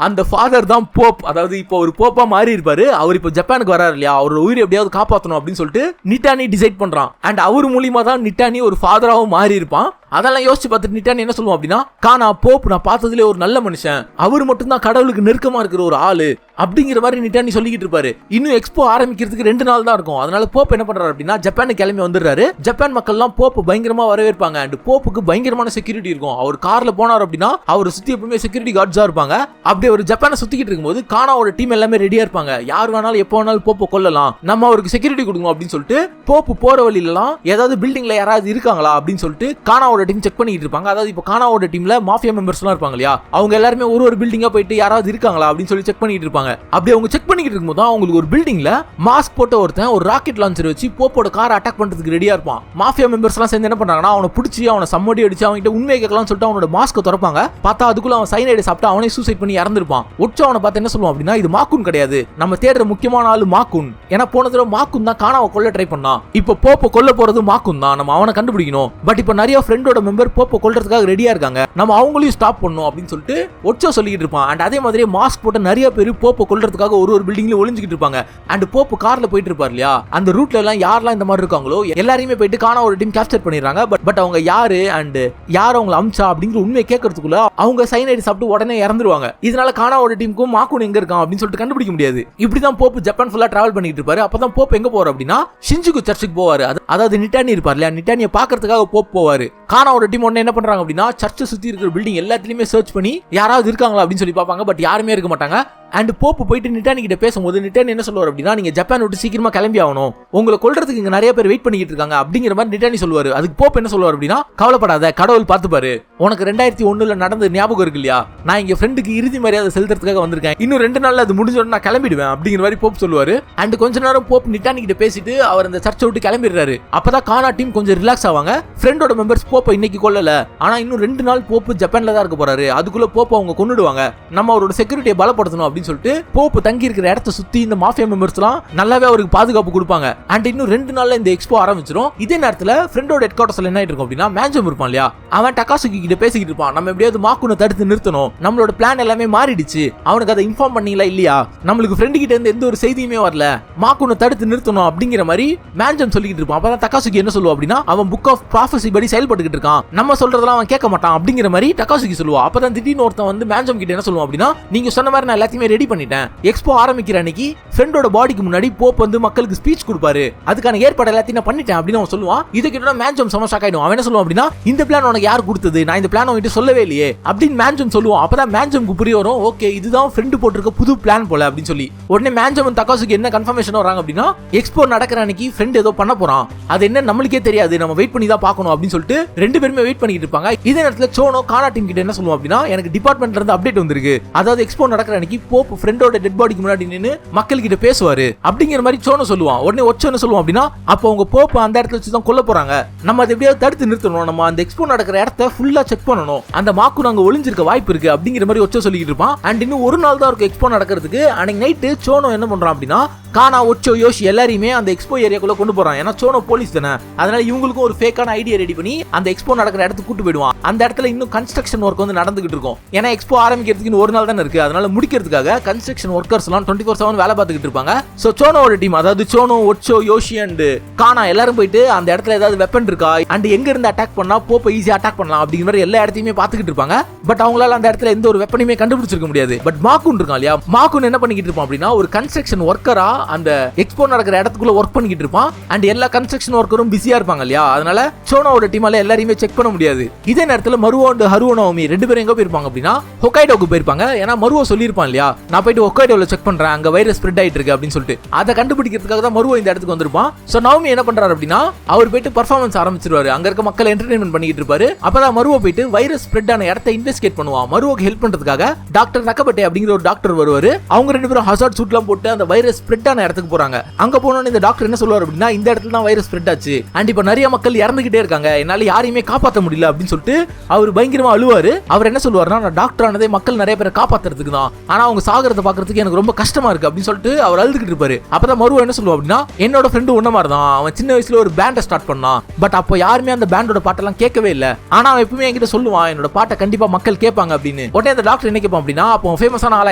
அந்த ஃபாதர் தான் போப். அதாவது இப்போ ஒரு போப்பா மாறி இருப்பாரு. அவர் இப்போ ஜப்பானுக்கு வராரு இல்லையா, அவரோட உயிரை எப்படியாவது காப்பாற்றணும் அப்படின்னு சொல்லிட்டு நிட்டானி டிசைட் பண்றான். அண்ட் அவர் மூலியமா தான் நிட்டானி ஒரு ஃபாதராகவும் மாறி இருப்பான். அதெல்லாம் யோசிச்சு பார்த்துட்டு நிட்டானி என்ன சொல்லுவோம் அப்படின்னா, கானா போப் நான் பார்த்ததுலேயே ஒரு நல்ல மனுஷன், அவர் மட்டும் தான் கடவுளுக்கு நெருக்கமா இருக்கிற ஒரு ஆளு அப்படிங்கிற மாதிரி நிட்டானி சொல்லிக்கிட்டு இருப்பாரு. இன்னும் எக்ஸ்போ ஆரம்பிக்கிறதுக்கு 2 நாள் தான் இருக்கும். அதனால போப் என்ன பண்றாரு அப்படின்னா ஜப்பானுக்கு கிளம்பி வந்துடுறாரு. ஜப்பான் மக்கள்லாம் போப் பயங்கரமா வரவேற்பாங்க. அண்ட் போப்புக்கு பயங்கரமான செக்யூரிட்டி இருக்கும். அவர் கார்ல போனார் அப்படின்னா அவர் சுத்தி எப்பவுமே செக்யூரிட்டி கார்ட்ஸா இருப்பாங்க. அப்படியே ஒரு ஜப்பானை சுத்திக்கிட்டு இருக்கும்போது கானாவோட டீம் எல்லாமே ரெடியா இருப்பாங்க. யார் வேணாலும் எப்போ வேணாலும் போப்பை கொல்லலாம், நம்ம அவருக்கு செக்யூரிட்டி கொடுக்கணும் அப்படின்னு சொல்லிட்டு போப்பு போற வழியிலாம் ஏதாவது பில்டிங்ல யாராவது இருக்காங்களா அப்படின்னு சொல்லிட்டு கானாவோட டீம் செக் பண்ணிட்டு இருப்பாங்க. அதாவது இப்போ கானாவோட டீம்ல மாஃபியா மெம்பர்ஸ் எல்லாம் இருப்பாங்க இல்லையா, அவங்க எல்லாருமே ஒரு பில்டிங்கா போயிட்டு யாராவது இருக்காங்களா அப்படின்னு சொல்லி செக் பண்ணிட்டு இருப்பாங்க. அப்படி அவங்க செக் பண்ணிட்டு இருக்கும்போது அவங்களுக்கு ஒரு பில்டிங்ல மாஸ்க் போட்ட ஒருத்தன் ஒரு ராக்கெட் லான்ச்சர் வச்சு போப்போட காரை அட்டாக் பண்றதுக்கு ரெடியா இருப்பான். மாஃபியா மெம்பர்ஸ் எல்லாம் சேர்ந்து என்ன பண்றாங்கன்னா அவனை பிடிச்சி அவனை சம்மடி அடிச்சு அவன்கிட்ட உண்மையை கேட்கலாம்னு சொல்லிட்டு அவனோட மாஸ்க் திறப்பாங்க. பார்த்தா அதுக்குள்ள அவன் சைனைடை சாப்பிட்டு அவனே சூசைட் பண்ணி இறந்துருப்பான். ஒச்சோ அவனை பார்த்து என்ன சொல்லுவான் அப்படின்னா, இது மாக்குன் கிடையாது, நம்ம தேடுற முக்கியமான ஆளு மாக்குன். ஏன்னா போன தடவை மாக்குன் தான் கானாவை கொல்ல ட்ரை பண்ணான், இப்போ போப்பை கொல்ல போறது மாக்குன் தான், நம்ம அவனை கண்டுபிடிக்கணும். பட் இப்போ நிறைய ஃப்ரெண்டோட மெம்பர் போப்பை கொல்றதுக்காக ரெடியா இருக்காங்க, நம்ம அவங்களையும் ஸ்டாப் பண்ணணும் அப்படின்னு சொல்லிட்டு ஒச்சோ சொல்லிட்டு இருப்பான். அண்ட் அதே மாதிரி மாஸ்க் போட்ட நிறைய பேர் போப்பை கொல்றதுக்காக ஒரு பில்டிங்ல ஒளிஞ்சிட்டு இருப்பாங்க. அண்ட் போப்பு கார்ல போயிட்டு இருப்பார் இல்லையா, அந்த ரூட்ல எல்லாம் யாரெல்லாம் இந்த மாதிரி இருக்காங்களோ எல்லாரையுமே போயிட்டு கானாவோட டீம் கேப்சர் பண்ணிடுறாங்க. பட் அவங்க யாரு அண்ட் யார் அவங்களை அம்சா அப்படிங்கிற உண்மையை கேட்கறதுக்குள்ள அவங்க சைனைடு சாப்பிட்டு உடனே இறந்துருவாங்க. இதனால கானாவோட டீமுக்கும் மாக்குன் எங்க இருக்கான் அப்படின்னு சொல்லிட்டு கண்டுபிடிக்க முடியாது. இப்படிதான் போப்பு ஜப்பான் ஃபுல்லா டிராவல் பண்ணிட்டு இருப்பாரு. அப்பதான் போப் எங்க போறாரு அப்படின்னா ஷின்ஜுகு சர்ச்சுக்கு போவாரு. அதாவது நிட்டானி இருப்பார் இல்லையா, நிட்டானியை பாக்குறதுக்காக போப் போவாரு. கானாவோட டீம் உடனே என்ன பண்றாங்க அப்படின்னா சர்ச்சை சுத்தி இருக்கிற பில்டிங் எல்லாத்துலயுமே சர்ச் பண்ணி யாராவது இருக்காங்களா அப்படின்னு சொல்லி பார்ப்பாங்க. பட் யாருமே இருக்க மாட்டாங்க. அண்ட் போப்பு போயிட்டு நிட்டானி கிட்ட பேசும்போது நிட்டானி என்ன சொல்லுவார் அப்படின்னா, நீங்க ஜப்பான் விட்டு சீக்கிரமா கிளம்பி ஆகணும், உங்களை கொல்றதுக்கு இங்க நிறைய பேர் வெயிட் பண்ணிட்டு இருக்காங்க அப்படிங்கிற மாதிரி நிட்டானி சொல்லுவாரு. அதுக்கு போப் என்ன சொல்லுவார் அப்படின்னா, கவலைப்படாத, கடவுள் பார்த்துப்பாரு, உனக்கு 2001 நடந்த ஞாபகம் இருக்கு இல்லையா, நான் இங்க ஃப்ரெண்டுக்கு இறுதி மரியாதை செலுத்துறதுக்காக வந்திருக்கேன், இன்னும் 2 நாள்ல அது முடிஞ்ச உடனே நான் கிளம்பிடுவேன் அப்படிங்கிற மாதிரி போப் சொல்லுவாரு. அண்ட் கொஞ்ச நேரம் போப் நிட்டானி கிட்ட பேசிட்டு அவர் அந்த சர்ச்சை விட்டு கிளம்பிடுறாரு. அப்பதான் கானா டீம் கொஞ்சம் ரிலாக்ஸ் ஆவாங்க. ஃப்ரெண்டோட மெம்பர்ஸ் போப்பை இன்னைக்கு கொல்லல, ஆனா இன்னும் 2 நாள் போப்பு ஜப்பான்ல தான் இருக்க போறாரு, அதுக்குள்ள போப்பை அவங்க கொன்னுடுவாங்க, நம்ம அவரோட செக்யூரிட்டியை பலப்படுத்தணும் அப்படின்னு சொல்லிட்டு போப்பு தங்கி இருக்கிற இடத்தை சுத்தி இந்த மாஃபியா மெம்பர்ஸ்லாம் நல்லாவே அவருக்கு பாதுகாப்பு கொடுப்பாங்க. அண்ட் இன்னும் 2 நாள்ல இந்த எக்ஸ்போ ஆரம்பிச்சிடும். இதே நேரத்துல ஃப்ரெண்டோட ஹெட் குவார்டர்ஸ்ல என்ன ஆயிட்டு இருக்கும் அப்படின்னா, மேஞ்சம் இருப்பான் இல்லையா, அவன் டகாசுகி கிட்ட பேசிக்கிட்டு இருப்பான், நம்ம எப்படியாவது மாக்குனை தடுத்து நிறுத்தணும், நம்மளோட பிளான் எல்லாமே மாறிடுச்சு, அவனுக்கு அதை இன்ஃபார்ம் பண்ணீங்களா இல்லையா, நம்மளுக்கு ஃப்ரெண்டு கிட்ட இருந்து எந்த ஒரு செய்தியுமே வரல, மாக்குனை தடுத்து நிறுத்தணும் அப்படிங்கிற மாதிரி மேஞ்சம் சொல்லிக்கிட்டு இருப்பான். அப்பதான் டகாசுகி என்ன சொல்லுவா அப்படின்னா, அவன் புக் ஆஃப் ப்ராஃபஸி படி செயல்பட்டுக்கிட்டு இருக்கான், நம்ம சொல்றதெல்லாம் அவன் கேட்க மாட்டான் அப்படிங்கிற மாதிரி டகாசுகி சொல்லுவா. அப்பதான் திடீர்னு ஒருத்தன் வந்து மேஞ்சம் கிட்ட என்ன சொல்லுவான் அப்படின்னா, நீங்க சொன்ன மாதிரி நான் எல்லாத்தையுமே ரெடி பண்ணிட்டேன், எக்ஸ்போ ஆரம்பிக்கிற அன்னைக்கு ஃப்ரெண்டோட பாடிக்கு முன்னாடி போப் வந்து மக்களுக்கு ஸ்பீச் கொடுப்பாரு, அதுக்கான ஏற்பாடு எல்லாத்தையும் நான் பண்ணிட்டேன் அப்படின்னு அவன் சொல்லுவான். இதை கிட்ட மேஞ்சம் செம ஷாக் ஆயிடும். அவன் என்ன சொல்லுவான் அப்படின்னா, இந்த பிளான் உனக்கு யார் கொடுத்தது, நான் இந்த பிளான் உன்கிட்ட சொல்லவே இல்லையே அப்படின்னு மேஞ்சம் சொல்லுவான். அப்பதான் மேஞ்சம்க்கு புரிய வரும், ஓகே இதுதான் ஃப்ரெண்டு போட்டிருக்க புது பிளான் போல அப்படின்னு சொல்லி. உடனே மேஞ்சம் தகாசுக்கு என்ன கன்ஃபர்மேஷன் வராங்க அப்படின்னா, எக்ஸ்போ நடக்கிற அன்னைக்கு ஃப்ரெண்ட் ஏதோ பண்ண போறான், அது என்ன நம்மளுக்கே தெரியாது, நம்ம வெயிட் பண்ணி தான் பார்க்கணும் அப்படின்னு சொல்லிட்டு 2 பேருமே வெயிட் பண்ணிட்டு இருப்பாங்க. இதே நேரத்துல சோனோ கானா டீம் கிட்ட என்ன சொல்லுவான் அப்படின்னா, எனக்கு டிபார்ட்மெண்ட்ல இருந்து அப்டேட் வந்திருக்கு, அதாவது எக்ஸ்போ நடக்கிற அன்னைக்கு போப் ஃப்ரெண்டோட டெட் பாடிக்கு முன்னாடி நின்னு மக்கள் கிட்ட பேசுவாரு அப்படிங்கிற மாதிரி சோனோ சொல்லுவான். உடனே ஒச்சோ என்ன சொல்லுவான் அப்படின்னா, அப்போ அவங்க போப் அந்த இடத்துல வச்சு தான் கொல்ல போறாங்க, நம்ம அதை எப்படியாவது தடுத்து நிறுத்தணும், நம்ம அந்த எக்ஸ்போ நடக்கிற இடத்த ஃபுல்லா செக் பண்ணணும், அந்த மாக்கு நாங்க ஒளிஞ்சிருக்க வாய்ப்பு இருக்கு அப்படிங்கிற மாதிரி ஒச்சோ சொல்லிட்டு இருப்பான். அண்ட் இன்னும் 1 நாள் தான் இருக்கும் எக்ஸ்போ நடக்கிறதுக்கு. அன்னைக்கு நைட்டு சோனோ என்ன பண்றான் அப்படின்னா, கானா ஒச்சோ யோஷி எல்லாரையுமே அந்த எக்ஸ்போ ஏரியாக்குள்ள கொண்டு போறான். ஏன்னா சோனோ போலீஸ் தானே, அதனால இவங்களுக்கும் ஒரு ஃபேக்கான ஐடியா ரெடி பண்ணி அந்த எக்ஸ்போ நடக்கிற இடத்துக்கு கூட்டு போயிடுவான். அந்த இடத்துல இன்னும் கன்ஸ்ட்ரக்ஷன் ஒர்க் வந்து நடந்துகிட்டு இருக்கும். ஏன்னா எக்ஸ்போ ஆரம்பிக்கிறதுக்கு 1 நாள் தானே இருக்கு, அதனால முடிக்கிறதுக்காக கன்ஸ்ட்ரக்ஷன் ஒர்க்கர்ஸ் எல்லாம் 24/7 வேலை பார்த்துக்கிட்டு இருப்பாங்க. சோ சோனோட டீம், அதாவது சோனோ, ஒச்சோ, யோஷி அண்ட் கானா எல்லாரும் போயிட்டு அந்த இடத்துல ஏதாவது வெப்பன் இருக்கா அண்ட் எங்க இருந்து அட்டாக் பண்ணா போப்பை ஈஸியா அட்டாக் பண்ணலாம் அப்படிங்கிற மாதிரி எல்லா இடத்தையுமே பார்த்துக்கிட்டு இருப்பாங்க. பட் அவங்களால அந்த இடத்துல எந்த ஒரு வெப்பனையுமே கண்டுபிடிச்சிருக்க முடியாது. பட் மாக்குன் இருக்கான் இல்லையா, மாக்குன் என்ன பண்ணிக்கிட்டு இருப்பான் அப்படின்னா, ஒரு கன்ஸ்ட்ரக்ஷன் ஒர்க்கரா அந்த எக்ஸ்போ நடக்கிற இடத்துக்குள்ள ஒர்க் பண்ணிக்கிட்டு இருப்பான். அண்ட் எல்லா கன்ஸ்ட்ரக்ஷன் ஒர்க்கரும் பிஸியா இருப்பாங்க இல்லையா, அதனால சோனோட டீமால எல்லாரையுமே செக் பண்ண முடியாது. இதே நேரத்துல மருவோ அண்ட் ஹருவோ நோமி 2 பேரும் எங்க போயிருப்பாங்க அப்படின்னா, ஹொக்கைடோக்கு போயிருப்பாங்க. ஏன்னா மருவோ சொல்லியிருப்பான் இல்லையா, நான் போயிட்டு ஹொக்கைடோல செக் பண்றேன், அங்க வைரஸ் ஸ்ப்ரெட் ஆயிட்டு இருக்கு அப்படின்னு சொல்லிட்டு. அதை கண்டுபிடிக்கிறதுக்காக தான் மருவோ இந்த இடத்துக்கு வந்திருப்பான். சோ நவமி என்ன பண்றாரு அப்படின்னா, அவர் போயிட்டு பெர்ஃபார்மன்ஸ் ஆரம்பிச்சிருவாரு, அங்க இருக்க மக்கள் என்டர்டெயின்மெண்ட் பண்ணிட்டு இருப்பாரு. அப்பதான் மருவோ போயிட்டு வைரஸ் ஸ்ப்ரெட் ஆன இடத்தை இன்வெஸ்டிகேட் பண்ணுவான். மருவோக்கு ஹெல்ப் பண்றதுக்காக டாக்டர் நக்கபட்டே அப்படிங்கிற ஒரு டாக்டர் வருவாரு. அவங்க 2 பேரும் ஹசார்ட் சூட்லாம் போட்டு அந்த வைரஸ் ஸ்ப்ரெட் ஆன இடத்துக்கு போறாங்க. அங்க போனோன்னு இந்த டாக்டர் என்ன சொல்லுவார் அப்படின்னா, இந்த இடத்துல தான் வைரஸ் ஸ்ப்ரெட் ஆச்சு அண்ட் இப்ப நிறைய மக்கள் இறந்துகிட்டே இருக்காங்க, என்னால யாரையுமே காப்பாற்ற முடியல அப்படின்னு சொல்லிட்டு அவர் பயங்கரமா அழுவாரு. அவர் என்ன சொல்லுவாருன்னா, நான் டாக்டர் ஆனதே மக்கள் நிறைய பேரை காப்பாத்துறதுக்கு தான், ஆனா அவங்க சாகிறத பாக்குறதுக்கு எனக்கு ரொம்ப கஷ்டமா இருக்கு அப்படின்னு சொல்லிட்டு அவர் அழுதுகிட்டு இருப்பாரு. அப்பதான் மருவா என்ன சொல்லுவா அப்படின்னா, என்னோட ஃப்ரெண்டு உன்ன மாதிரி தான், அவன் சின்ன வயசுல ஒரு பேண்டை ஸ்டார்ட் பண்ணான். பட் அப்போ யாருமே அந்த பேண்டோட பாட்டெல்லாம் கேட்கவே இல்லை. ஆனா அவன் எப்பவுமே என்கிட்ட சொல்லுவான், என்னோட பாட்டை கண்டிப்பா மக்கள் கேட்பாங்க அப்படின்னு. உடனே அந்த டாக்டர் என்ன கேட்பான் அப்படின்னா, அப்போ ஃபேமஸான ஆள்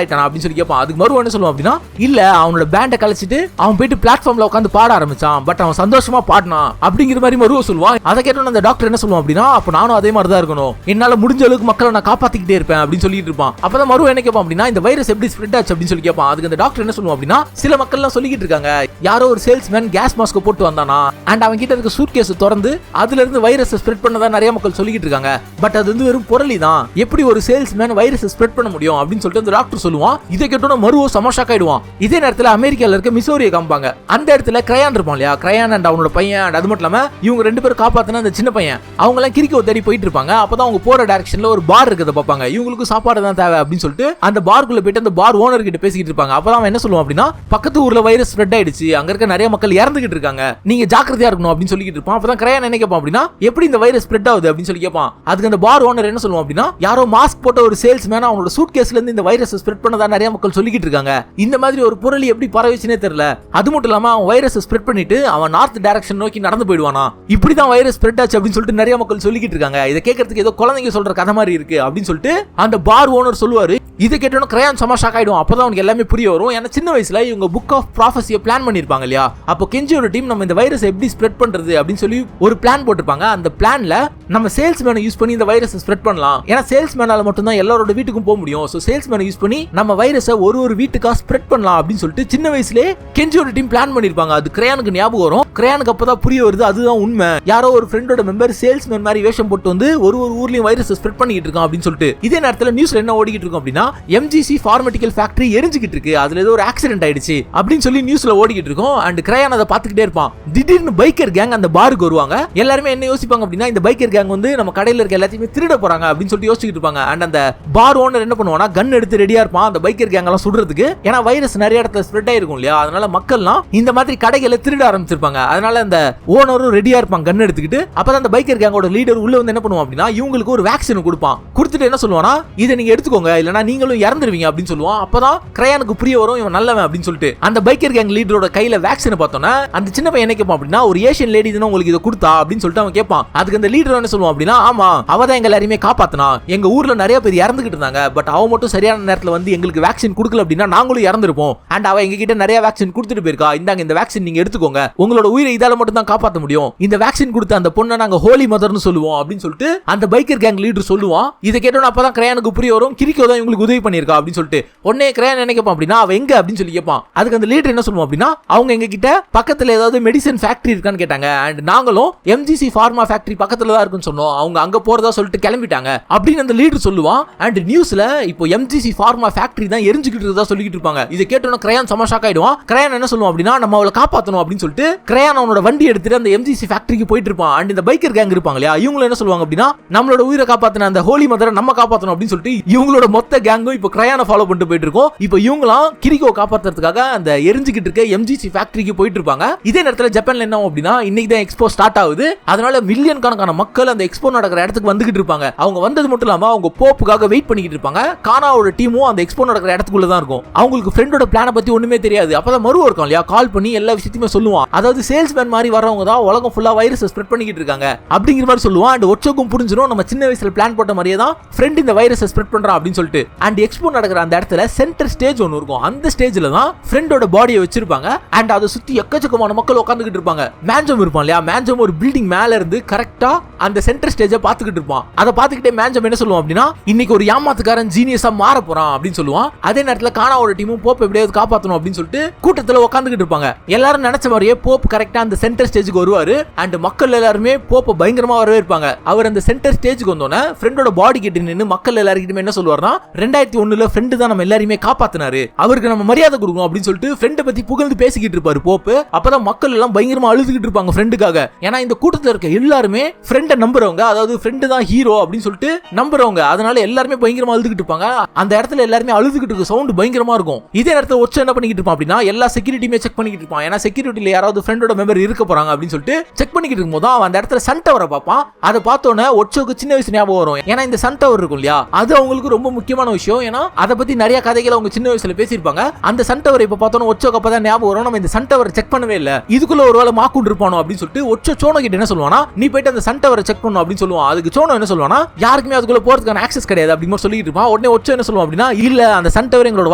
ஆயிட்டான் அப்படின்னு சொல்லி கேட்பான். அதுக்கு மருவா என்ன சொல்லுவான் அப்படின்னா, இல்ல அவனோட பேண்டை கழிச்சிட்டு அவன் போயிட்டு பிளாட்ஃபார்ம்ல உட்காந்து பாட ஆரம்பிச்சான். பட் அவன் சந்தோஷமா பாடினான் அப்படிங்கிற மாதிரி மருவா சொல்லுவான். அதை கேட்டோன்னு அந்த டாக்டர் என்ன சொல்லுவான் அப்படின்னா, அப்போ நானும் அதே மாதிரி தான் இருக்கணும், என்னால முடிஞ்ச அளவுக்கு மக்களை நான் காப்பாத்திக்கிட்டே இருப்பேன் அப்படின்னு சொல்லிட்டு இருப்பான். அப்பதான் மருவா என்ன கேட்பான் அப்படின்னா, இந்த வைரஸ் எப்படி ஸ்ப்ரெட் ஆச்சு அப்படின்னு சொல்லி கேட்பான். அதுக்கு அந்த டாக்டர் என்ன சொல்லுவான் அப்படின்னா, சில மக்கள் எல்லாம் சொல்லிக்கிட்டு இருக்காங்க, யாரோ ஒரு சேல்ஸ்மேன் கேஸ் மாஸ்க் போட்டு வந்தானா அண்ட் அவங்க கிட்ட இருக்க சூட்கேஸ் திறந்து அதுல இருந்து வைரஸ் ஸ்ப்ரெட் பண்ணதா நிறைய மக்கள் சொல்லிக்கிட்டு இருக்காங்க. பட் அது வந்து வெறும் புரளி தான், எப்படி ஒரு சேல்ஸ்மேன் வைரஸ் ஸ்ப்ரெட் பண்ண முடியும் அப்படின்னு சொல்லிட்டு அந்த டாக்டர் சொல்லுவான். இதை கேட்டோன்னா மருவோ சமஷாக் ஆயிடுவான். இதே நேரத்தில் அமெரிக்கால இருக்க மிசோரியை காமிப்பாங்க. அந்த இடத்துல கிரையான் இருப்பான் இல்லையா, கிரையான் அண்ட் அவனோட பையன் அண்ட் அது மட்டும் இல்லாம இவங்க ரெண்டு பேரும் காப்பாத்தின அந்த சின்ன பையன், அவங்க எல்லாம் கிரிக்கோ தேடி போயிட்டு இருப்பாங்க. அப்பதான் அவங்க போற டைரக்ஷன்ல ஒரு பார் இருக்கிறத பார்ப்பாங்க. இவங்களுக்கு சாப்பாடு தான் தேவை அப்படின்னு சொல்லிட்டு அந்த பார்க்குள்ள போயிட்டு அந்த பார் ஓனர் கிட்ட பேசிக்கிட்டு இருப்பாங்க. அப்பதான் அவன் என்ன சொல்லுவான் அப்படின்னா, பக்கத்து ஊர்ல வைரஸ் ஸ்ப்ரெட் ஆயிடுச்சு, அங்க இருக்க நிறைய மக்கள் இறந்துகிட்டு இருக்காங்க, நீங்க ஜாக்கிரதையா இருக்கணும் அப்படின்னு சொல்லிட்டு இருப்பான். அப்பதான் கிரையான் என்ன கேட்பான் அப்படின்னா, எப்படி இந்த வைரஸ் ஸ்ப்ரெட் ஆகுது அப்படின்னு சொல்லி கேட்பான். அதுக்கு அந்த பார் ஓனர் என்ன சொல்லுவான் அப்படின்னா, யாரோ மாஸ்க் போட்ட ஒரு சேல்ஸ்மேன் அவனோட சூட்கேஸ்ல இருந்து இந்த வைரஸ் ஸ்ப்ரெட் பண்ணதா நிறைய மக்கள் சொல்லிக்கிட்டு இருக்காங்க. இந்த மாதிரி ஒரு புரளி எப்படி பரவிச்சுனே தெரியல. அது மட்டும் இல்லாம அவன் வைரஸ் ஸ்ப்ரெட் பண்ணிட்டு அவன் நார்த் டைரக்ஷன் நோக்கி நடந்து போயிடுவானா, இப்படிதான் வைரஸ் ஸ்ப்ரெட் ஆச்சு அப்படின்னு சொல்லிட்டு நிறைய மக்கள் சொல்லிக்கிட்டு இருக்காங்க. இதை கேட்கறதுக்கு ஏதோ குழந்தைங்க சொல்ற கதை மாதிரி இருக்கு அப்படின்னு சொல்லிட்டு அந்த பார் ஓனர் சொல்லுவாரு. இதை கேட்டோன்னு கிரையான் செம ஷாக் ஆயிடும். அப்பதான் அவனுக்கு எல்லாமே புரிய வரும். ஏன்னா சின்ன வயசுல இவங்க புக் ஆஃப் ப்ராஃபஸியை பிளான் பண்ணிருப்பாங்க இல்லையா, அப்போ கெஞ்சியோட டீம் நம்ம இந்த வைரஸ் எப்படி ஸ்ப்ரெட் பண்றது அப்படின்னு சொல்லி ஒரு பிளான் போட்டிருப்பாங்க. அந்த பிளான்ல நம்ம சேல்ஸ்மேனை யூஸ் பண்ணி இந்த வைரஸ் ஸ்ப்ரெட் பண்ணலாம். ஏன்னா சேல்ஸ்மேனால மட்டும் தான் எல்லாரோட வீட்டுக்கும் போக முடியும். சோ சேல்ஸ்மேனை யூஸ் பண்ணி நம்ம வைரஸை ஒரு வீட்டுக்கா ஸ்ப்ரெட் பண்ணலாம் அப்படின்னு சொல்லிட்டு சின்ன வயசுலயே கெஞ்சியோட டீம் பிளான் பண்ணிருப்பாங்க. அது கிரையானுக்கு ஞாபகம் வரும். கிரையானுக்கு அப்பதான் புரிய வருது அதுதான் உண்மை. யாரோ ஒரு ஃப்ரெண்டோட மெம்பர் சேல்ஸ்மேன் மாதிரி வேஷம் போட்டு வந்து ஒரு ஊர்லயும் வைரஸ் ஸ்ப்ரெட் பண்ணிட்டு இருக்கான் அப்படின்னு சொல்லிட்டு. இதே நேரத்துல நியூஸ்ல என்ன ஓடிக்கிட்டு இருக்கும் அப்படின்னா, எம்ஜிசி பார்மட்டிக்கல் ஃபேக்டரி எரிஞ்சிக்கிட்டு இருக்கு, அதுல ஏதோ ஒரு ஆக்சிடென்ட் ஆயிடுச்சு அப்படின்னு சொல்லி நியூஸ்ல ஓடிக்கிட்டு இருக்கும். அண்ட் கிரையான் அதை பாத்துக்கிட்டே இருப்பான். திடீர்னு பைக்கர் கேங் அந்த பாருக்கு வருவாங்க. எல்லாருமே என்ன யோசிப்பாங்க அப்படின்னா, இந்த பைக்கர் கேங் வந்து நம்ம கடையில இருக்க எல்லாத்தையுமே திருட போறாங்க அப்படின்னு சொல்லிட்டு யோசிச்சுட்டு இருப்பாங்க. அண்ட் அந்த பார் ஓனர் என்ன பண்ணுவானா, கன் எடுத்து ரெடியா இருப்பான் அந்த பைக்கர் கேங் எல்லாம் சுடுறதுக்கு. ஏன்னா வைரஸ் நிறைய இடத்துல ஸ்ப்ரெட் ஆயிருக்கும் இல்லையா, அதனால மக்கள்லாம் இந்த மாதிரி கடைகளை திருட ஆரம்பிச்சிருப்பாங்க. அதனால அந்த ஓனரும் ரெடியா இருப்பான் கன் எடுத்துக்கிட்டு. அப்பதான் அந்த பைக்கர் கேங்கோட லீடர் உள்ள வந்து என்ன பண்ணுவான் அப்படின்னா, இவங்களுக்கு ஒரு வேக்சின் கொடுப்பான். கொடுத்துட்டு என்ன சொல்லுவானா, இதை நீங்க எடுத்துக்கோங்க இல்லனா நீங்களும் இறந்துருவீங்க அப்படின்னு சொல்லுவான். அப்பதான் கிரையானுக்கு புரிய வரும் இவன் நல்லவன் அப்படின்னு சொல்லிட்டு. அந்த பைக்கர் கேங் லீடரோட கையில வேக்சின் பார்த்தோன்னா அந்த சின்ன பையன் என்ன கேட்பான் அப்படின்னா, ஒரு ஏஷியன் லேடி தான உங்களுக்கு இதை கொடுத்தா அப்படின்னு சொல்லிட்டு அவன் கேட்பான். அதுக்கு அந்த லீடர் என்ன சொல்லுவான் அப்படின்னா, ஆமா அவதான் எங்க எல்லாரையுமே காப்பாத்தினா, எங்க ஊர்ல நிறைய பேர் இறந்துகிட்டு இருந்தாங்க, பட் அவ மட்டும் சரியான நேரத்துல வந்து எங்களுக்கு வேக்சின் கொடுக்கல அப்படின்னா நாங்களும் இறந்துருப்போம். அண்ட் அவ எங்க கிட்ட நிறைய வேக்சின் கொடுத்துட்டு போயிருக்கா, இந்தாங்க இந்த வேக்சின் நீங்க எடுத்துக்கோங்க, உங்களோட உயிரை இதால மட்டும் தான் காப்பாற்ற முடியும், இந்த வேக்சின் கொடுத்த அந்த பொண்ணை நாங்க ஹோலி மதர்னு சொல்லுவோம் அப்படின்னு சொல்லிட்டு அந்த பைக்கர் கேங் லீடர் சொல்லுவான். இதை கேட்டோன்னு அப்பதான் கிரையானுக்கு புரிய வரும், கிரிக்கோ தான் இவங்களுக்கு உதவி பண்ணிருக்கா அப்படின்னு சொல்லிட்டு. உடனே கிரையான் என்ன கேட்பான் அப்படின்னா, அவ எங்க அப்படின்னு சொல்லி கேட்பான். அதுக்கு அந்த லீடர் என்ன சொல்லுவான் அப்படின்னா, அவங்க எங்க கிட்ட பக்கத்துல ஏதாவது மெடிசன் ஃபேக்டரி இருக்கான்னு கேட்டாங்க. அண்ட் நாங்களும் எம்ஜிசி பார்மா ஃபேக்டரி பக்கத்துல தான் இருக்குன்னு சொன்னோம், அவங்க அங்க போறதா சொல்லிட்டு கிளம்பிட்டாங்க அப்படின்னு அந்த லீடர் சொல்லுவான். அண்ட் நியூஸ்ல இப்போ எம்ஜிசி பார்மா ஃபேக்டரி தான் எரிஞ்சுக்கிட்டு இருக்கதா சொல்லிட்டு இருப்பாங்க. இதை கேட்டோன்னு கிரையான் செம ஷாக் ஆயிடுவான். கிரையான் என்ன சொல்லுவான் அப்படின்னா, நம்ம அவளை காப்பாத்தணும் அப்படின்னு சொல்லிட்டு கிரையான் அவனோட வண்டி எடுத்துட்டு அந்த எம்ஜிசி ஃபேக்டரிக்கு போயிட்டு இருப்பான். அண்ட் இந்த பைக்கர் கேங் இருப்பாங்க இல்லையா, இவங்க என்ன சொல்லுவாங்க அப்படின்னா, நம்மளோட உயிரை காப்பாத்தின அந்த ஹோலி மதரை நம்ம காப்பாத்தணும் அப்படின்னு சொல்லிட்டு இவங்களோட மொத்த கேங்கும் இப்போ கிரையானை ஃபாலோ பண்ணிட்டு போயிட்டு இருக்கோம். இப்போ இவங்களாம் கிரிக்கோ காப்பாத்துறதுக்காக அந்த எரிஞ்சுக்கிட்டு இருக்க எம்ஜிசி ஃபேக்டரிக்கு போயிட்டு இருப்பாங்க. இதே நேரத்தில் ஜப்பான்ல என்ன அப்படின்னா, இன்னைக்கு தான் எக்ஸ்போ ஸ்டார்ட் ஆகுது. அதனால மில்லியன் கணக்கான மக்கள் அந்த எக்ஸ்போ நடக்கிற இடத்துக்கு வந்துகிட்டு இருப்பாங்க. அவங்க வந்தது மட்டும் இல்லாம அவங்க போப்புக்காக வெயிட் பண்ணிக்கிட்டு இருப்பாங்க. கானாவோட டீமும் அந்த எக்ஸ்போ நடக்கிற இடத்துக்குள்ள தான் இருக்கும். அவங்களுக்கு ஃப்ரெண்டோட பிளானை பத்தி ஒண்ணுமே தெரியாது. அப்பதான் மருவா இருக்கும் இல்லையா, கால் பண்ணி எல்லா விஷயத்தையுமே சொல்லுவான். அதாவது சேல்ஸ்மேன் மாதிரி வரவங்க தான் உலகம் ஃபுல்லா வைரஸ் ஸ்ப்ரெட் பண்ணிக்கிட்டு இருக்காங்க அப்படிங்கிற மாதிரி சொல்லுவான். அண்ட் ஒச்சோக்கும் புரிஞ்சிடும், நம்ம சின்ன வயசுல பிளான் போட்ட மாதிரியே தான் ஃப்ரெண்ட் இந்த வைரஸ் ஸ்ப்ரெட் பண்றான் அப்படின்னு சொல்லிட்டு. அண்ட் எக்ஸ்போ நடக்கிற அந்த இடத்துல சென்டர் ஸ்டேஜ் ஒன்னு இருக்கும். அந்த ஸ்டேஜ்ல தான் ஃப்ரெண்டோட பாடியை வச்சிருப்பாங்க. அண்ட் அதை சுத்தி எக்கச்சக்கமான மக்கள் உட்கார்ந்துகிட்டு இருப்பாங்க. மேஞ்சம் இருப்பான் இல்லையா, மேஞ்சம் ஒரு பில்டிங் மேல இருந்து கரெக்டா அந்த சென்டர் ஸ்டேஜை பார்த்துக்கிட்டு இருப்பான். அதை பார்த்துக்கிட்டே மேஞ்சம் என்ன சொல்லுவான் அப்படின்னா, இன்னைக்கு ஒரு ஏமாத்துக்காரன் ஜீனியஸா மாற போறான் அப்படின்னு சொல்லுவான். அதே நேரத்தில் கானாவோட டீமும் போப் எப்படியாவது காப்பாற்றணும் அப்படின்னு சொல்லிட்டு கூட்டத்தில் உட்காந்துக்கிட்டு இருப்பாங்க. எல்லாரும் நினைச்ச மாதிரியே போப் கரெக்டா அந்த சென்டர் ஸ்டேஜுக்கு வருவாரு. அண்ட் மக்கள் எல்லாருமே போப்பை பயங்கரமா வரவே இருப்பாங்க. அவர் அந்த சென்டர் ஸ்டேஜுக்கு வந்தோன்னே ஃப்ரெண்டோட பாடி கிட்ட நின்று மக்கள் எல்லாருக்கிட்டுமே என்ன சொல்லுவாருன்னா, 2001 ஃப்ரெண்டு தான் நம்ம எல்லாரையுமே காப்பாத்தினாரு, அவருக்கு நம்ம மரியாதை கொடுக்கணும் அப்படின்னு சொல்லிட்டு ஃப்ரெண்டை பத்தி புகழ்ந்து பேசிக்கிட்டு இருப்பாரு போப்பு. அப்பதான் மக்கள் எல்லாம் பயங்கரமா அழுதுகிட்டு இருப்பாங்க ஃப்ரெண்டுக்காக. ஏன்னா இந்த கூட்டத்துல இருக்க எல்லாருமே ஃப்ரெண்டை நம்புறவங்க, அதாவது ஃப்ரெண்டு தான் ஹீரோ அப்படின்னு சொல்லிட்டு நம்புறவங்க. அதனால எல்லாருமே பயங்கரமா அழுதுகிட்டு இருப்பாங்க. அந்த இடத்துல எல்லாருமே அழுதுகிட்டு இருக்க சவுண்ட் பயங்கரமா இருக்கும். இதே நேரத்துல ஒச்சோ என்ன பண்ணிக்கிட்டு இருப்பான் அப்படின்னா எல்லா செக்யூரிட்டியுமே செக் பண்ணிக்கிட்டு இருப்பான். ஏன்னா செக்யூரிட்டில யாராவது ஃப்ரெண்டோட மெம்பர் இருக்க போறாங்க அப்படின்னு சொல்லிட்டு செக் பண்ணிக்கிட்டு இருக்கும்போது அவன் அந்த இடத்துல சன் டவரை பார்ப்பான். அதை பார்த்தோன்னே ஒச்சோக்கு சின்ன வயசு ஞாபகம் வரும். ஏன்னா இந்த சன் டவர் இருக்கும் இல்லையா, அது அவங்களுக்கு ரொம்ப முக்கியமான விஷயம். ஏன்னா அதை பத்தி நிறைய கதைகள் அவங்க சின்ன வயசுல பேசியிருப்பாங்க. அந்த சன் டவர் இப்ப பார்த்தோன்னா ஒச்சோக்கு அப்பதான் ஞாபகம் வரும், நம்ம இந்த சன் டவர் செக் பண்ணவே இல்ல, இதுக்குள்ள ஒருவேளை மாக்குன் இருப்பானோ அப்படின்னு சொல்லிட்டு ஒச்சோ சோனோ கிட்ட என்ன சொல்லுவானா, நீ போயிட்டு அந்த சன் டவரை செக் பண்ணணும் அப்படின்னு சொல்லுவான். அதுக்கு சோனோ என்ன சொல்லுவானா, யாருக்குமே அதுக்குள்ள போறதுக்கான ஆக்சஸ் கிடையாது அப்படின்னு சொல்லிட்டு இருப்பான். உடனே ஒச்சோ என்ன சொல்லுவான் அப்படின்னா, இல்ல அந்த சன் டவர் எங்களோட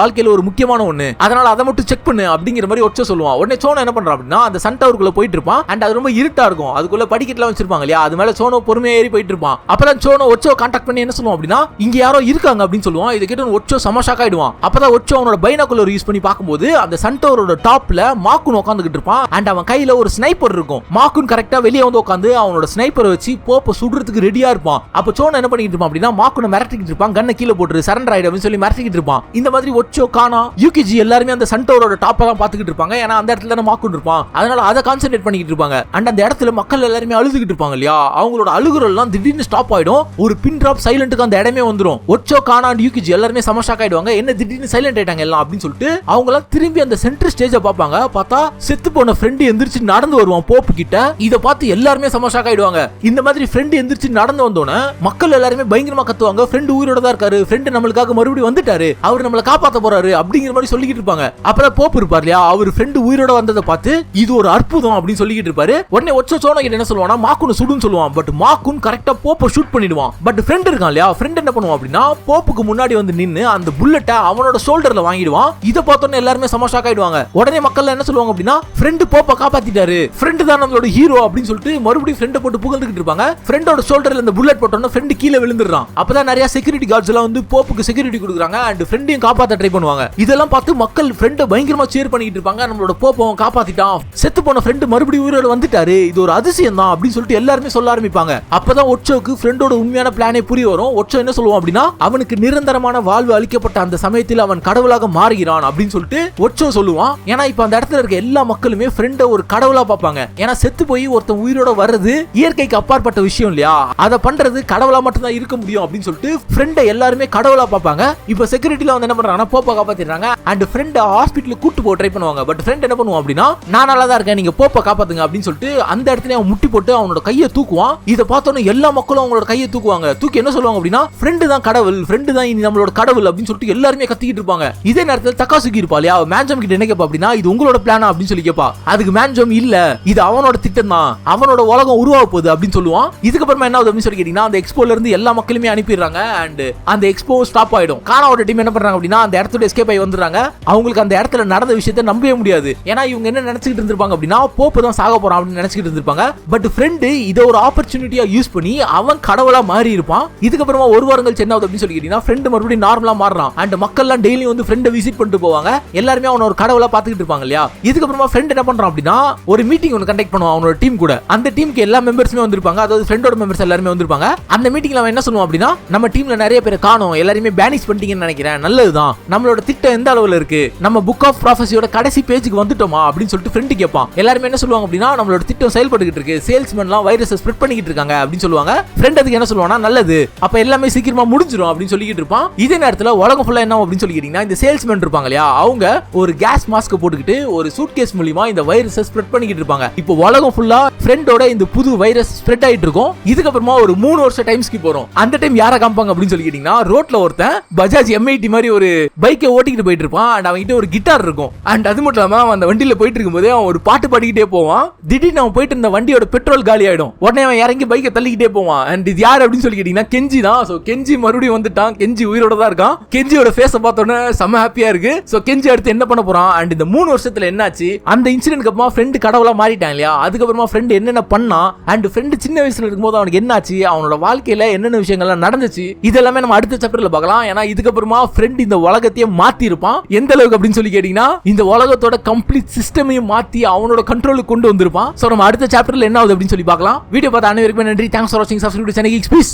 வாழ்க்கையில ஒரு முக்கியமான ஒண்ணு, அதனால அதை மட்டும் செக் பண்ணு அப்படிங்கிற மாதிரி ஒச்சோ சொல்லுவான். உடனே சோனோ என்ன பண்றான் அப்படின்னா அந்த சன் டவருக்குள்ள போயிட்டு இருப்பான். அண்ட் அது ரொம்ப இருட்டா இருக்கும், அதுக்குள்ள படிக்கட்டுலாம் வச்சிருப்பாங்க இல்லையா, அது மேல சோனோ பொறுமையா ஏறி போயிட்டு இருப்பான். அப்பதான் சோனோ ஒச்சோ கான்டாக்ட் பண்ணி என்ன சொல்லுவான் அப்படின்னா, இங்க யாரோ இருக்காங்க அப்படின்னு சொல்லுவான். இதை கேட்டு ஒச்சோ சமஷாக் ஆயிடுவான். அப்பதான் ஒச்சோ அவனோட பைனாகுலர் யூஸ் பண்ணி பார்க்கும்போது அந்த சன் டவரோட டாப்ல மாக்குன் உட்காந்துக்கிட்டு இருப்பான். அண்ட் அவன் கையில ஒரு ஸ்னைப்பர் இருக்கும். மாக்குன் கரெக்டா வெளியே வந்து உட்காந்து அவனோட ஸ்னைப்பரை வச்சு போப்ப சுடுறதுக்கு ரெடியா இருப்பான். அப்ப சோனோ என்ன பண்ணிட்டு இருப்பான் அப்படின்னா மாக்குனை மிரட்டிக்கிட்டு இருப்பான், கண்ணை கீழே போட்டு சரண்டர் ஆயிடு அப்படின்னு சொல்லி மிரட்டிக்கிட்டு இருப்பான். இந்த மாதிரி ஒச்சோ கானா யூகிஜி எல்லாருமே அந்த சன் டவரோட டாப்பை தான் பாத்துக்கிட்டு இருப்பாங்க. ஏன்னா அந்த இடத்துல தான் மாக்குன் இருப்பான், அதனால அதை கான்சென்ட்ரேட் பண்ணிக்கிட்டு இருப்பாங்க. அண்ட் அந்த இடத்துல மக்கள் எல்லாருமே அழுதுகிட்டு இருப்பாங்க இல்லையா, அவங்களோட அழுகுறல் எல்லாம் திடீர்னு ஸ்டாப் ஆயிடும். ஒரு பின் டிராப் சைலண்ட்டுக்கு அந்த இடமே வந்துரும். ஒச்சோ கானா அண்ட் யூகிஜி எல்லாருமே சமஷாக் ஆயிடுவாங்க, என்ன திடீர்னு சைலண்ட் ஆயிட்டாங்க எல்லாம் அப்படின்னு சொல்லிட்டு அவங்க எல்லாம் திரும்பி அந்த சென்டர் ஸ்டேஜை பார்ப்பாங்க. பார்த்தா செத்து போன ஃப்ரெண்ட் எந்திரிச்சு நடந்து வருவான் போப்பு கிட்ட. இதை பார்த்து எல்லாருமே சமஷாக் ஆயிடுவாங்க. இந்த மாதிரி ஃப்ரெண்ட் எந்திரிச்சு நடந்து வந்தோன்னே மக்கள் எல்லாருமே பயங்கரமா கத்துவாங்க, ஃப்ரெண்ட் உயிரோட தான் இருக்காரு, ஃப்ரெண்ட் நம்மளுக்காக மறுபடியும் வந்துட்டாரு, அவர் நம்மளை காப்பாத்த போறாரு அப்படிங்கிற மாதிரி சொல்லிக்கிட்டு இருப்பாங்க. அப்புறம் போப்பு இருப்பார் இல்லையா, அவர் ஃப்ரெண்ட் உயிரோட வந்ததை பார்த்து இது ஒரு அற்புதம் அப்படின்னு சொல்லிக்கிட்டு இருப்பாரு. உடனே ஒச்சோ சோனோ கிட்ட என்ன சொல்லுவானா, மாக்குன் சுடுன்னு சொல்லுவான். பட் மாக்குன் கரெக்டா போப்பை ஷூட் பண்ணிடுவான். பட் ஃப்ரெண்ட் இருக்கான் இல்லையா, ஃப்ரெண்ட் என்ன பண்ணுவான் அப்படின்னா போப்புக்கு முன்னாடி வந்து நின்னு அந்த புல்லட்டை அவனோட ஷோல்டர்ல வாங்கிடுவான். இதை பார்த்தோன்னே எல்லாருமே சமஷாக் ஆயிடுவாங்க. உடனே மக்கள் என்ன சொல்லுவாங்க அப்படின்னா, ஃப்ரெண்ட் போப்பை காப்பாத்திட்டாரு, ஃப்ரெண்ட் தான் நம்மளோட ஹீரோ அப்படின்னு சொல்லிட்டு மறுபடியும் ஃப்ரெண்டை போட்டு புகழ்ந்துகிட்டு இருப்பாங்க. ஃப்ரெண்டோட ஷோல்டர்ல இந்த புல்லட் போட்டோன்னா ஃப்ரெண்ட் கீழே விழுந்துடுறான். அப்பதான் நிறைய செக்யூரிட்டி கார்ட்ஸ் எல்லாம் வந்து போப்புக்கு செக்யூரிட்டி கொடுக்குறாங்க அண்ட் ஃப்ரெண்டையும் காப்பாத்த ட்ரை பண்ணுவாங்க. இதெல்லாம் பார்த்து மக்கள் ஃப்ரெண்டை பயங்கரமா சேர் பண்ணிட்டு இருப்பாங்க. நம்மளோட போப்பவன் காப்பாத்திட்டான், செத்து போன ஃப்ரெண்ட் மறுபடியும் உயிரோட வந்துட்டாரு, இது ஒரு அதிசயம் தான் அப்படின்னு சொல்லிட்டு எல்லாருமே சொல்ல ஆரம்பிப்பாங்க. அப்பதான் ஒச்சோக்கு ஃப்ரெண்டோட உண்மையான பிளானே புரிய வரும். ஒச்சோ என்ன சொல்லுவான் அப்படின்னா, அவனுக்கு நிரந்தரமான வாழ்வு அளிக்கப்பட்ட அந்த சமயத்தில் அவன் கடவுளாக மாறுகிறான் அப்படின்னு சொல்லிட்டு ஒச்சோ சொல்லுவான். ஏன்னா இப்ப அந்த இடத்துல இருக்க எல்லா மக்களுமே ஃப்ரெண்டை ஒரு கடவுளா பார்ப்பாங்க. ஏன்னா செத்து போய் ஒருத்தன் உயிரோட வர்றது இயற்கைக்கு அப்பாற்பட்ட விஷயம் இல்லையா, அதை பண்றது கடவுளா மட்டும் தான் இருக்க முடியும் அப்படின்னு சொல்லிட்டு ஃப்ரெண்டை எல்லாருமே கடவுளா பார்ப்பாங்க. இப்ப செக்யூரிட்டில வந்து என்ன பண்றாங்கன்னா போப்பை காப்பாத்திடுறாங்க அண்ட் ஃப்ரெண்ட் ஹாஸ்பிட்டலுக்கு கூட்டு போக ட்ரை பண்ணுவாங்க. பட் ஃப்ரெண்ட் என்ன பண்ணுவான் அப்படின்னா, நான் நல்லா தான் இருக்கேன், நீங்க போப்பை காப்பாத்துங்க அப்படின்னு சொல்லிட்டு அந்த இடத்துல அவன் முட்டி போட்டு அவனோட கையை தூக்குவான். இதை பார்த்தோன்னே எல்லா மக்களும் அவங்களோட கையை தூக்குவாங்க. தூக்கி என்ன சொல்லுவாங்க அப்படின்னா, ஃப்ரெண்டு தான் கடவுள், ஃப்ரெண்டு தான் இனி நம்மளோட கடவுள் அப்படின்னு சொல்லிட்டு எல்லாருமே கத்திக்கிட்டு இருப்பாங்க. இதே நேரத்தில் தக்காசுகி இருப்பா இல்லையா, மேன்ஜம் கிட்ட என்ன கேப்பா அப்படின்னா, இது உங்களோட பிளானா அப்படின்னு சொல்லி கேப்பா. அதுக்கு மேன்ஜம் இல்ல, இது அவனோட திட்டம் தான், அவனோட உலகம் உருவாக போகுது அப்படின்னு சொல்லுவான். இதுக்கப்புறமா என்ன ஆகுது அப்படின்னு சொல்லி கேட்டீங்கன்னா, அந்த எக்ஸ்போல இருந்து எல்லா மக்களுமே அனுப்பிடுறாங்க அண்ட் அந்த எக்ஸ்போ ஸ்டாப் ஆயிடும். கானாவோட டீம் என்ன பண்றாங்க அப்படின்னா அந்த இடத்துல எஸ்கேப் ஆகி வந்துடுறாங்க. அவங்களுக்கு அந்த இடத்துல நடந்த விஷயத்தை நம்பவே முடியாது. ஏன்னா இவங்க என்ன நினைச்சிட்டு இருந்திருப்பாங்க அப்படின்னா, போப்பு தான் சாக போறான் அப்படின்னு நினைச்சிட்டு இருந்திருப்பாங்க. பட் ஃப்ரெண்டு இதை ஒரு ஆப்பர்ச்சுனிட்டியா யூஸ் பண்ணி அவன் கடவுளா மாறி இருப்பான். இதுக்கப்புறமா ஒரு வாரம் கழிச்சு என்ன ஆகுது அப்படின்னு சொல்லி கேட்டீங்கன்னா, ஃப்ரெண்டு மறுபடியும் நார்மலா மாறுறான் அண்ட் மக்கள் எல்லாம் டெய்லி வந்து ஃப்ரெண்டை விசிட் பண்ணிட்டு போவாங்க. எல்லாருமே அவன ஒரு கடவுளா பாத்துக்கிட்டு இருப்பாங்க இல்லையா. இதுக்கப்புறமா ஃப்ரெண்ட் என்ன பண்றான் அப்படின்னா ஒரு மீட்டிங் ஒன்று கண்டக்ட் பண்ணுவான் அவனோட டீம் கூட. அந்த டீமுக்கு எல்லா மெம்பர்ஸுமே வந்திருப்பாங்க, அதாவது ஃப்ரெண்டோட மெம்பர்ஸ் எல்லாருமே வந்திருப்பாங்க. அந்த மீட்டிங்ல அவன் என்ன சொல்லுவான் அப்படின்னா, நம்ம டீம்ல நிறைய பேர் காணோம், எல்லாருமே பேனிஷ் பண்ணிட்டீங்கன்னு நினைக்கிறேன், நல்லதுதான், நம்மளோட திட்டம் எந்த அளவுல இருக்கு, நம்ம புக் ஆஃப் ப்ராஃபஸியோட கடைசி பேஜுக்கு வந்துட்டோமா அப்படின்னு சொல்லிட்டு ஃப்ரெண்ட் கேட்பான். எல்லாருமே என்ன சொல்லுவாங்க அப்படின்னா, நம்மளோட திட்டம் செயல்பட்டுக்கிட்டு இருக்கு, சேல்ஸ்மேன்லாம் வைரஸை ஸ்ப்ரெட் பண்ணிக்கிட்டு இருக்காங்க அப்படின்னு சொல்லுவாங்க. ஃப்ரெண்ட் அதுக்கு என்ன சொல்லுவானா, நல்லது, அப்ப எல்லாமே சீக்கிரமா முடிஞ்சிடும் அப்படின்னு சொல்லிக்கிட்டு இருப்பான். இதே நேரத்தில் உலகம் ஃபுல்லா என்ன அப்படின்னு சொல்லி கேட்டீங்கன்னா, இந்த சேல்ஸ்மேன் இருப்பாங்க இல்லையா, அவங்க ஒரு கேஸ் மாஸ்க் போட்டுக்கிட்டு ஒரு சூட்கேஸ் மூலமா இந்த வைரஸை ஸ்ப்ரெட் பண்ணிக்கிட்டு இருப்பாங்க. இப்போ உலகம் ஃபுல்லா ஃப்ரெண்டோட இந்த புது வைரஸ் ஸ்ப்ரெட் ஆயிட்டு இருக்கும். இதுக்கப்புறமா ஒரு 3 வருஷம் டைம் ஸ்கிப் வரும். அந்த டைம் யாரை காமிப்பாங்க அப்படின்னு சொல்லி கேட்டீங்கன்னா, ரோட்ல ஒருத்தன் பஜாஜ் M80 மாதிரி ஒரு பைக்கை ஓட்டிக்கிட்டு போயிட்டு இருப்பான் அண்ட் அவன்கிட்ட ஒரு கிட்டார் இருக்கும். அண்ட் அது மட்டும் இல்லாம அவன் அந்த வண்டியில போயிட்டு இருக்கும்போது அவன் ஒரு பாட்டு பாடிக்கிட்டே போவான். திடீர்னு அவன் போயிட்டு இருந்த வண்டியோட பெட்ரோல் காலி ஆயிடும். உடனே அவன் இறங்கி பைக்கை தள்ளிக்கிட்டே போவான். அண்ட் இது யார் அப்படின்னு சொல்லி கேட்டீங்கன்னா, கெஞ்சி தான். சோ கெஞ்சி மறுபடியும் வந்துட்டான். கெஞ்சி உயிரோட தான் இருக்கான். கெஞ்சியோட ஃபேஸை பார்த்தோன்னே செம ஹாப்பியா இருக்கு. சோ கெஞ்சி அடுத்து என்ன பண்ண போறான் அண்ட் இந்த 3 வருஷத்துல என்னாச்சு, அந்த இன்சிடென்ட்க்கு அப்புறமா ஃப்ரெண்ட் கடவுளா மாறிட்டான் இல்லையா, அதுக்கப்புறமா ஃப்ரெண்ட் என்னென்ன பண்ணா அண்ட் ஃப்ரெண்ட் சின்ன வயசுல இருக்கும்போது அவனுக்கு என்னாச்சு, அவனோட வாழ்க்கையில என்னென்ன விஷயங்கள்லாம் நடந்துச்சு, இதெல்லாமே நம்ம அடுத்த சாப்டர்ல பார்க்கலாம். ஏன்னா இதுக்கப்புறமா ஃப்ரெண்ட் இந்த உலகத்தையே மாத்தி இருப்பான். எந்த அளவுக்கு அப்படின்னு சொல்லி கேட்டீங்கன்னா, இந்த உலகத்தோட கம்ப்ளீட் சிஸ்டமையும் மாத்தி அவனோட கண்ட்ரோலுக்கு கொண்டு வந்திருப்பான். சோ நம்ம அடுத்த சாப்டர்ல என்ன ஆகுது அப்படின்னு சொல்லி பார்க்கலாம். வீடியோ பார்த்த அனைவருக்கும் நன்றி. தேங்க்ஸ் ஃபார் வாட்சிங். Subscribe to Chennai geeks. Piece.